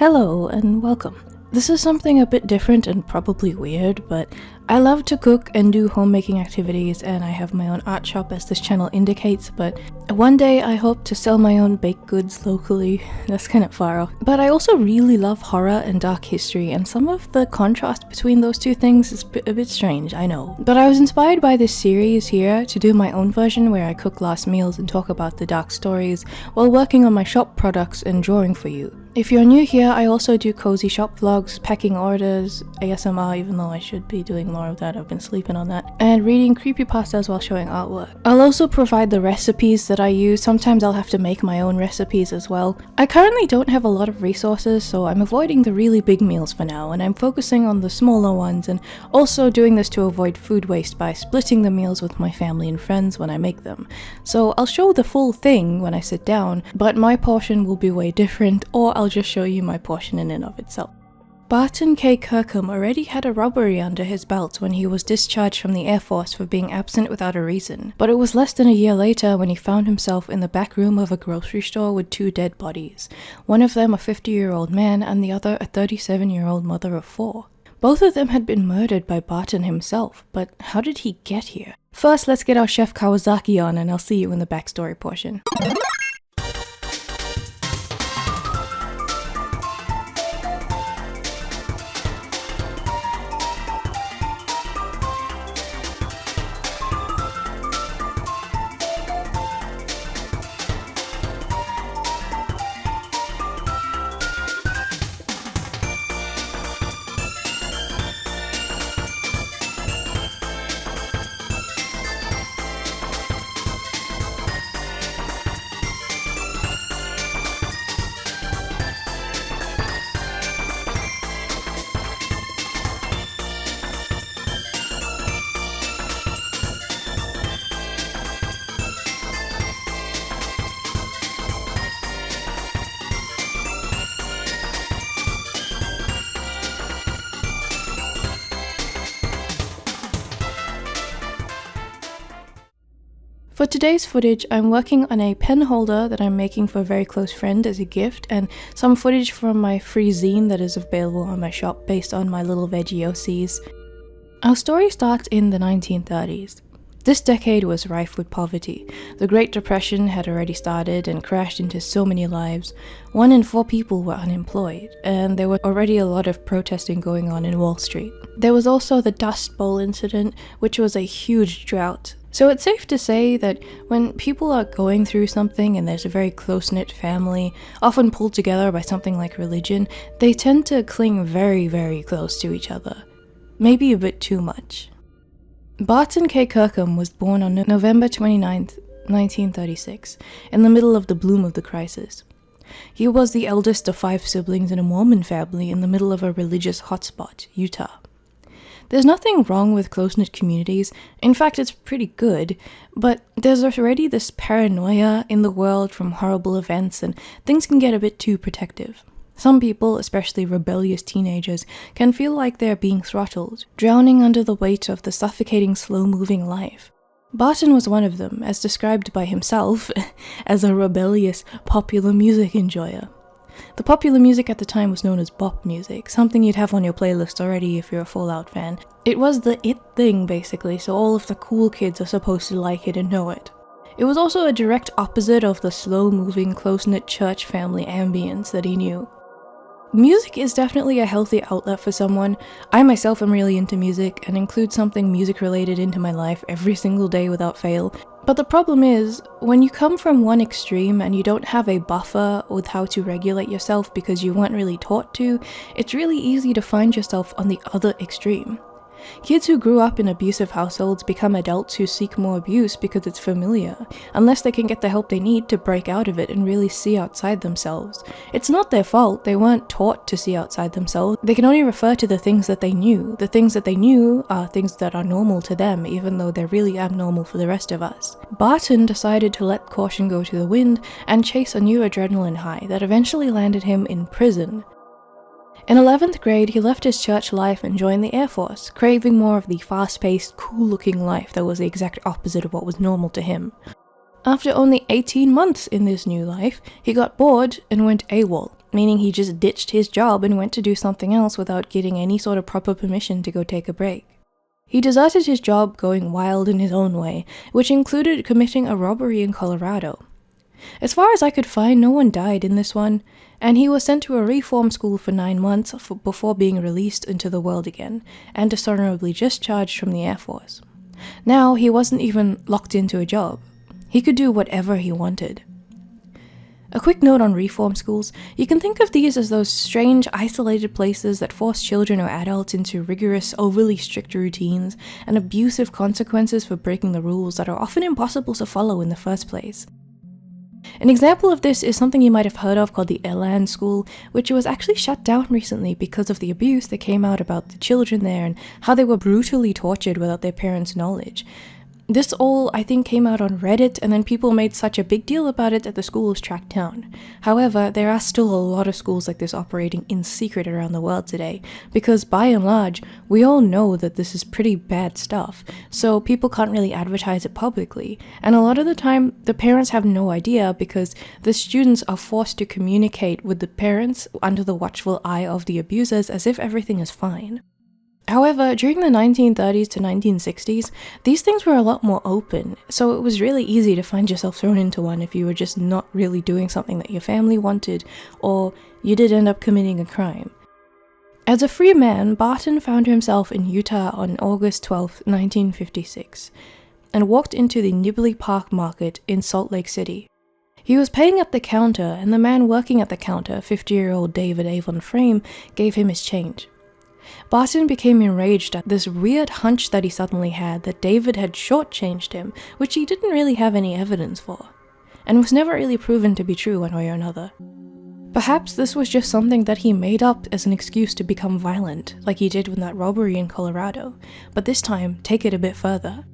Hello and welcome. This is something a bit different and probably weird, but I love to cook and do homemaking activities, and I have my own art shop as this channel indicates, but one day I hope to sell my own baked goods locally. That's kind of far off. But I also really love horror and dark history, and some of the contrast between those two things is a bit strange, I know. But I was inspired by this series here to do my own version where I cook last meals and talk about the dark stories while working on my shop products and drawing for you. If you're new here, I also do cozy shop vlogs, packing orders, ASMR, even though I should be doing more of that, I've been sleeping on that, and reading creepypastas while showing artwork. I'll also provide the recipes that I use. Sometimes I'll have to make my own recipes as well. I currently don't have a lot of resources, so I'm avoiding the really big meals for now, and I'm focusing on the smaller ones, and also doing this to avoid food waste by splitting the meals with my family and friends when I make them. So I'll show the full thing when I sit down, but my portion will be way different, or I'll just show you my portion in and of itself. Barton K. Kirkham already had a robbery under his belt when he was discharged from the Air Force for being absent without a reason, but it was less than a year later when he found himself in the back room of a grocery store with two dead bodies, one of them a 50-year-old man and the other a 37-year-old mother of four. Both of them had been murdered by Barton himself, but how did he get here? First, let's get our Chef Kawasaki on and I'll see you in the backstory portion. For today's footage, I'm working on a pen holder that I'm making for a very close friend as a gift, and some footage from my free zine that is available on my shop based on my little veggie OCs. Our story starts in the 1930s. This decade was rife with poverty. The Great Depression had already started and crashed into so many lives. 1 in 4 people were unemployed, and there were already a lot of protesting going on in Wall Street. There was also the Dust Bowl incident, which was a huge drought. So it's safe to say that when people are going through something and there's a very close-knit family, often pulled together by something like religion, they tend to cling very, very close to each other. Maybe a bit too much. Barton K. Kirkham was born on November 29th, 1936, in the middle of the bloom of the crisis. He was the eldest of 5 siblings in a Mormon family in the middle of a religious hotspot, Utah. There's nothing wrong with close-knit communities, in fact it's pretty good, but there's already this paranoia in the world from horrible events and things can get a bit too protective. Some people, especially rebellious teenagers, can feel like they're being throttled, drowning under the weight of the suffocating slow-moving life. Barton was one of them, as described by himself as a rebellious popular music enjoyer. The popular music at the time was known as bop music, something you'd have on your playlist already if you're a Fallout fan. It was the it thing basically, so all of the cool kids are supposed to like it and know it. It was also a direct opposite of the slow-moving, close-knit church family ambience that he knew. Music is definitely a healthy outlet for someone. I myself am really into music and include something music-related into my life every single day without fail. But the problem is, when you come from one extreme and you don't have a buffer with how to regulate yourself because you weren't really taught to, it's really easy to find yourself on the other extreme. Kids who grew up in abusive households become adults who seek more abuse because it's familiar, unless they can get the help they need to break out of it and really see outside themselves. It's not their fault, they weren't taught to see outside themselves. They can only refer to the things that they knew. The things that they knew are things that are normal to them, even though they're really abnormal for the rest of us. Barton decided to let caution go to the wind and chase a new adrenaline high that eventually landed him in prison. In 11th grade, he left his church life and joined the Air Force, craving more of the fast-paced, cool-looking life that was the exact opposite of what was normal to him. After only 18 months in this new life, he got bored and went AWOL. meaning he just ditched his job and went to do something else without getting any sort of proper permission to go take a break. He deserted his job going wild in his own way, which included committing a robbery in Colorado. As far as I could find, no one died in this one, and he was sent to a reform school for 9 months before being released into the world again, and dishonorably discharged from the Air Force. Now, he wasn't even locked into a job. He could do whatever he wanted. A quick note on reform schools: you can think of these as those strange, isolated places that force children or adults into rigorous, overly strict routines and abusive consequences for breaking the rules that are often impossible to follow in the first place. An example of this is something you might have heard of called the Elan School, which was actually shut down recently because of the abuse that came out about the children there and how they were brutally tortured without their parents' knowledge. This all, I think, came out on Reddit, and then people made such a big deal about it that the school was tracked down. However, there are still a lot of schools like this operating in secret around the world today, because by and large, we all know that this is pretty bad stuff, so people can't really advertise it publicly, and a lot of the time, the parents have no idea because the students are forced to communicate with the parents under the watchful eye of the abusers as if everything is fine. However, during the 1930s to 1960s, these things were a lot more open, so it was really easy to find yourself thrown into one if you were just not really doing something that your family wanted, or you did end up committing a crime. As a free man, Barton found himself in Utah on August 12, 1956, and walked into the Nibley Park Market in Salt Lake City. He was paying at the counter, and the man working at the counter, 50-year-old David Avon Frame, gave him his change. Barton became enraged at this weird hunch that he suddenly had that David had shortchanged him, which he didn't really have any evidence for, and was never really proven to be true one way or another. Perhaps this was just something that he made up as an excuse to become violent, like he did with that robbery in Colorado, but this time take it a bit further.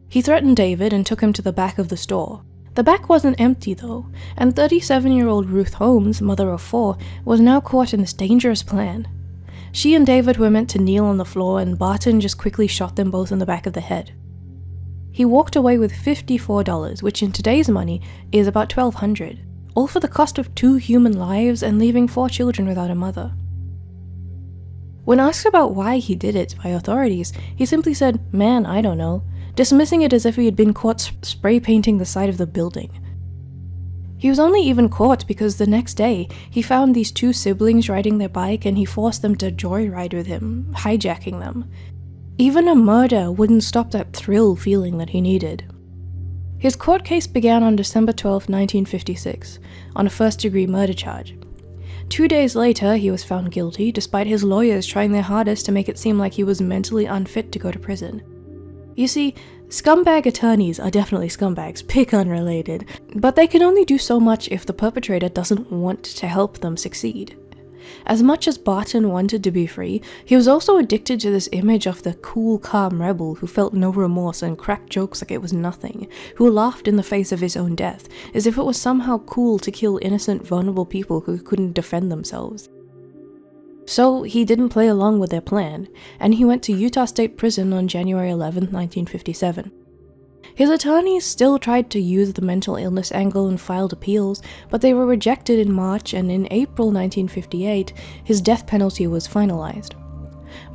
He threatened David and took him to the back of the store. The back wasn't empty though, and 37-year-old Ruth Holmes, mother of 4, was now caught in this dangerous plan. She and David were meant to kneel on the floor, and Barton just quickly shot them both in the back of the head. He walked away with $54, which in today's money is about $1,200, all for the cost of 2 human lives and leaving 4 children without a mother. When asked about why he did it by authorities, he simply said, "Man, I don't know," dismissing it as if he had been caught spray painting the side of the building. He was only even caught because the next day, he found these 2 siblings riding their bike and he forced them to joyride with him, hijacking them. Even a murder wouldn't stop that thrill feeling that he needed. His court case began on December 12, 1956, on a first-degree murder charge. 2 days later, he was found guilty, despite his lawyers trying their hardest to make it seem like he was mentally unfit to go to prison. You see, scumbag attorneys are definitely scumbags, pick unrelated, but they can only do so much if the perpetrator doesn't want to help them succeed. As much as Barton wanted to be free, he was also addicted to this image of the cool, calm rebel who felt no remorse and cracked jokes like it was nothing, who laughed in the face of his own death, as if it was somehow cool to kill innocent, vulnerable people who couldn't defend themselves. So he didn't play along with their plan, and he went to Utah State Prison on January 11, 1957. His attorneys still tried to use the mental illness angle and filed appeals, but they were rejected in March, and in April 1958, his death penalty was finalized.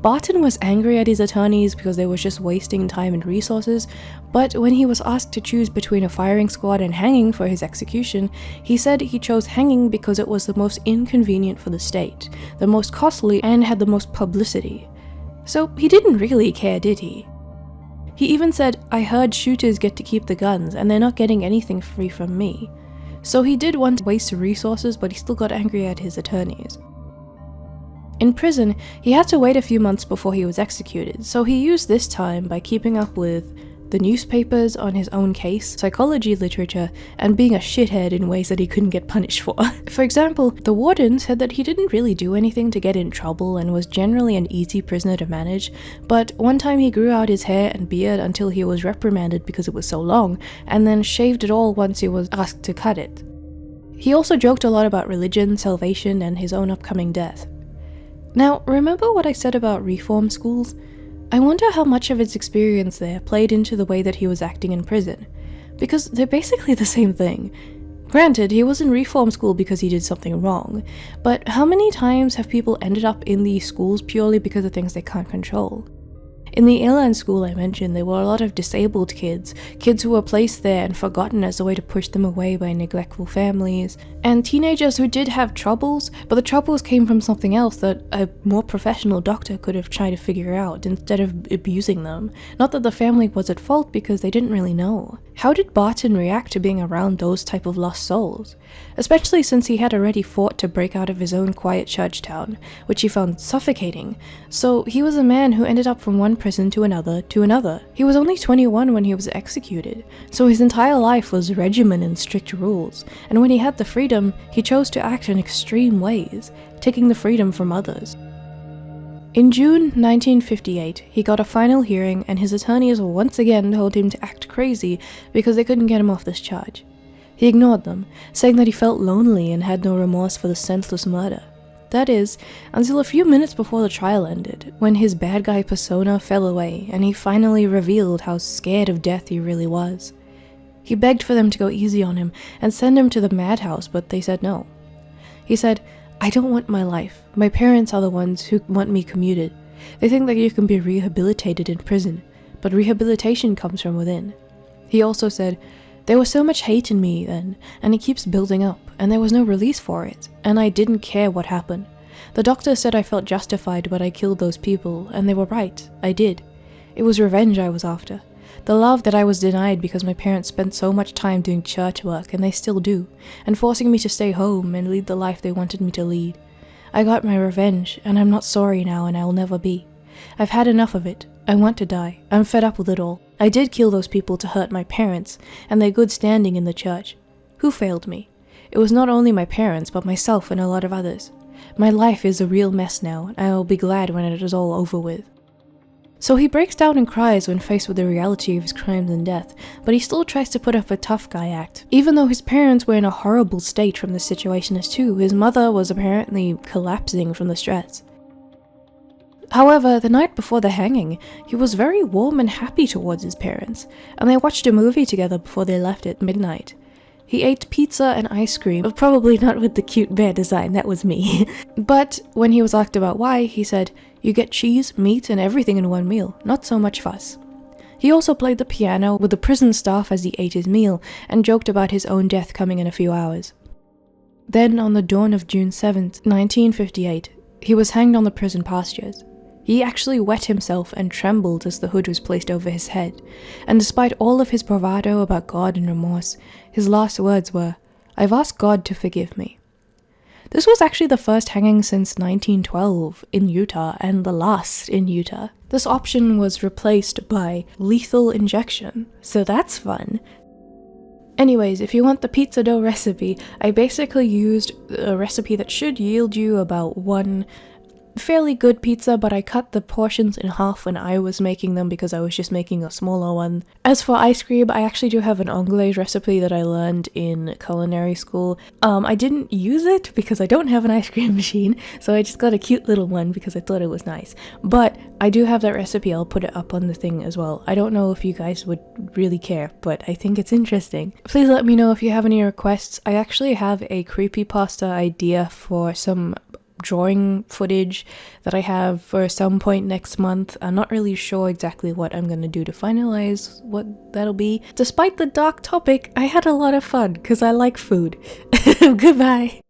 Barton was angry at his attorneys because they were just wasting time and resources, but when he was asked to choose between a firing squad and hanging for his execution, he said he chose hanging because it was the most inconvenient for the state, the most costly, and had the most publicity. So he didn't really care, did he? He even said, "I heard shooters get to keep the guns, and they're not getting anything free from me." So he did want to waste resources, but he still got angry at his attorneys. In prison, he had to wait a few months before he was executed, so he used this time by keeping up with the newspapers on his own case, psychology literature, and being a shithead in ways that he couldn't get punished for. For example, the warden said that he didn't really do anything to get in trouble and was generally an easy prisoner to manage, but one time he grew out his hair and beard until he was reprimanded because it was so long, and then shaved it all once he was asked to cut it. He also joked a lot about religion, salvation, and his own upcoming death. Now, remember what I said about reform schools? I wonder how much of his experience there played into the way that he was acting in prison, because they're basically the same thing. Granted, he was in reform school because he did something wrong, but how many times have people ended up in these schools purely because of things they can't control? In the airline school I mentioned, there were a lot of disabled kids who were placed there and forgotten as a way to push them away by neglectful families, and teenagers who did have troubles, but the troubles came from something else that a more professional doctor could have tried to figure out instead of abusing them. Not that the family was at fault because they didn't really know. How did Barton react to being around those type of lost souls? Especially since he had already fought to break out of his own quiet church town, which he found suffocating. So he was a man who ended up from one prison to another to another. He was only 21 when he was executed, so his entire life was regimen and strict rules, and when he had the freedom, he chose to act in extreme ways, taking the freedom from others. In June 1958, he got a final hearing and his attorneys once again told him to act crazy because they couldn't get him off this charge. He ignored them, saying that he felt lonely and had no remorse for the senseless murder. That is, until a few minutes before the trial ended, when his bad guy persona fell away and he finally revealed how scared of death he really was. He begged for them to go easy on him and send him to the madhouse, but they said no. He said, "I don't want my life. My parents are the ones who want me commuted. They think that you can be rehabilitated in prison, but rehabilitation comes from within." He also said, "There was so much hate in me then, and it keeps building up, and there was no release for it, and I didn't care what happened. The doctor said I felt justified, but I killed those people, and they were right. I did. It was revenge I was after. The love that I was denied because my parents spent so much time doing church work, and they still do, and forcing me to stay home and lead the life they wanted me to lead. I got my revenge, and I'm not sorry now, and I'll never be. I've had enough of it. I want to die. I'm fed up with it all. I did kill those people to hurt my parents, and their good standing in the church. Who failed me? It was not only my parents, but myself and a lot of others. My life is a real mess now, and I will be glad when it is all over with." So he breaks down and cries when faced with the reality of his crimes and death, but he still tries to put up a tough guy act. Even though his parents were in a horrible state from this situation as too, his mother was apparently collapsing from the stress. However, the night before the hanging, he was very warm and happy towards his parents, and they watched a movie together before they left at midnight. He ate pizza and ice cream, but probably not with the cute bear design, that was me. But when he was asked about why, he said, "You get cheese, meat, and everything in one meal, not so much fuss." He also played the piano with the prison staff as he ate his meal, and joked about his own death coming in a few hours. Then, on the dawn of June 7th, 1958, he was hanged on the prison pastures. He actually wet himself and trembled as the hood was placed over his head, and despite all of his bravado about God and remorse, his last words were, "I've asked God to forgive me." This was actually the first hanging since 1912 in Utah, and the last in Utah. This option was replaced by lethal injection, so that's fun. Anyways, if you want the pizza dough recipe, I basically used a recipe that should yield you about one fairly good pizza, but I cut the portions in half when I was making them because I was just making a smaller one. As for ice cream, I actually do have an anglaise recipe that I learned in culinary school. I didn't use it because I don't have an ice cream machine, so I just got a cute little one because I thought it was nice. But I do have that recipe. I'll put it up on the thing as well. I don't know if you guys would really care, but I think it's interesting. Please let me know if you have any requests. I actually have a creepypasta idea for some drawing footage that I have for some point next month. I'm not really sure exactly what I'm gonna do to finalize what that'll be. Despite the dark topic, I had a lot of fun because I like food. Goodbye.